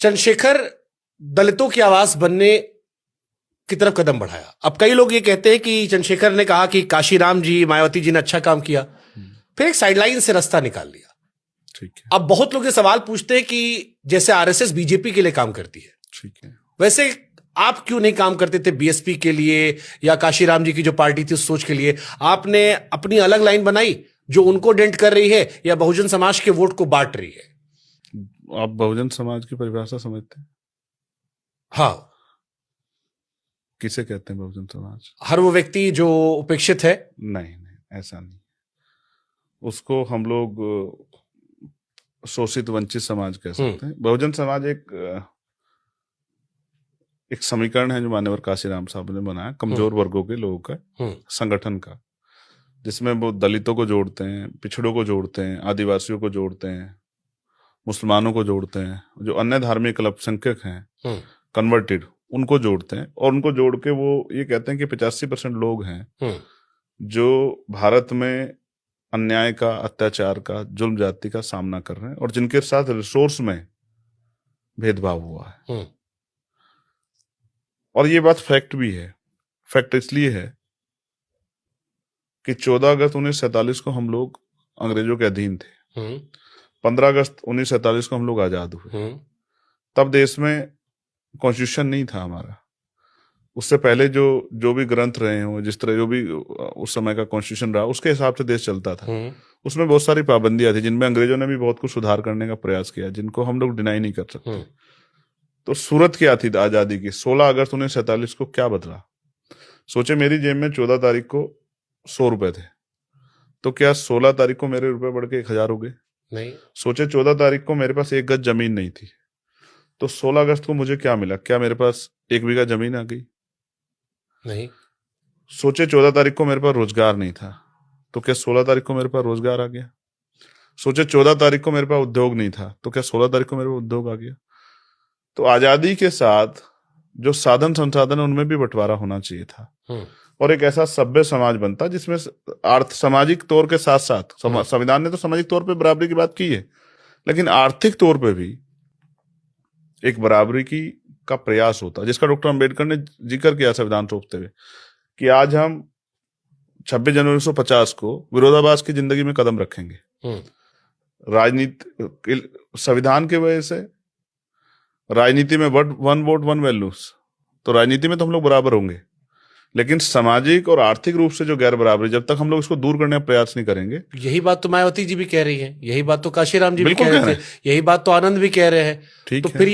चंद्रशेखर दलितों की आवाज बनने की तरफ कदम बढ़ाया। अब कई लोग ये कहते हैं कि चंद्रशेखर ने कहा कि काशीराम जी, मायावती जी ने अच्छा काम किया, फिर एक साइडलाइन से रास्ता निकाल लिया। ठीक है। अब बहुत लोग ये सवाल पूछते हैं कि जैसे आरएसएस बीजेपी के लिए काम करती है, ठीक है, वैसे आप क्यों नहीं काम करते थे बीएसपी के लिए या काशीराम जी की जो पार्टी थी उस सोच के लिए? आपने अपनी अलग लाइन बनाई जो उनको डेंट कर रही है या बहुजन समाज के वोट को बांट रही है? आप बहुजन समाज की परिभाषा समझते हैं? हाँ। किसे कहते हैं बहुजन समाज? हर वो व्यक्ति जो उपेक्षित है। नहीं, ऐसा नहीं। उसको हम लोग शोषित वंचित समाज कह सकते हैं। बहुजन समाज एक समीकरण है जो मान्यवर काशीराम साहब ने बनाया, कमजोर वर्गों के लोगों का संगठन का, जिसमें वो दलितों को जोड़ते हैं, पिछड़ों को जोड़ते हैं, आदिवासियों को जोड़ते हैं, मुसलमानों को जोड़ते हैं, जो अन्य धार्मिक अल्पसंख्यक हैं कन्वर्टेड, उनको जोड़ते हैं। और उनको जोड़ के वो ये कहते हैं कि 85% लोग हैं जो भारत में अन्याय का, अत्याचार का, जुल्म जाति का सामना कर रहे हैं और जिनके साथ रिसोर्स में भेदभाव हुआ है। और ये बात फैक्ट भी है। फैक्ट इसलिए है कि 14 अगस्त 1947 को हम लोग अंग्रेजों के अधीन थे। 15 अगस्त 1947 को हम लोग आजाद हुए। तब देश में कॉन्स्टिट्यूशन नहीं था हमारा। उससे पहले जो भी ग्रंथ रहे हो, जिस तरह जो भी उस समय का कॉन्स्टिट्यूशन रहा, उसके हिसाब से देश चलता था। उसमें बहुत सारी पाबंदियां थी जिनमें अंग्रेजों ने भी बहुत कुछ सुधार करने का प्रयास किया, जिनको हम लोग डिनाई नहीं कर सकते। तो सूरत क्या थी आजादी की? 16 अगस्त 1947 को क्या बदला? सोचे मेरी जेब में 14 तारीख को 100 रुपए थे, तो क्या 16 तारीख को मेरे रुपए बढ़ के 1000 हो गए? नहीं। सोचे 14 तारीख को मेरे पास 1 गज जमीन नहीं थी, तो 16 अगस्त को मुझे क्या मिला? क्या मेरे पास 1 बीघा जमीन आ गई? नहीं। सोचे 14 तारीख को मेरे पास रोजगार नहीं था, तो क्या 16 तारीख को मेरे पास रोजगार आ गया? सोचे 14 तारीख को मेरे पास उद्योग नहीं था, तो क्या 16 तारीख को मेरे पास उद्योग आ गया? तो आजादी के साथ जो साधन संसाधन है उनमें भी बंटवारा होना चाहिए था और एक ऐसा सभ्य समाज बनता जिसमें सामाजिक तौर के साथ साथ संविधान ने तो सामाजिक तौर पे बराबरी की बात की है, लेकिन आर्थिक तौर पे भी एक बराबरी का प्रयास होता, जिसका डॉक्टर अंबेडकर ने जिक्र किया संविधान रोकते हुए कि आज हम 26 जनवरी 1950 को विरोधाभास की जिंदगी में कदम रखेंगे। राजनीति, संविधान की वजह से राजनीति में वन वोट वन वैल्यूज, तो राजनीति में तो हम लोग बराबर होंगे, लेकिन सामाजिक और आर्थिक रूप से जो गैर बराबरी, जब तक हम लोग इसको दूर करने का प्रयास नहीं करेंगे। यही बात तो मायावती जी भी कह रही है, यही बात तो काशीराम जी भी कह रहे थे, यही बात तो आनंद भी कह रहे हैं। ठीक है। तो फिर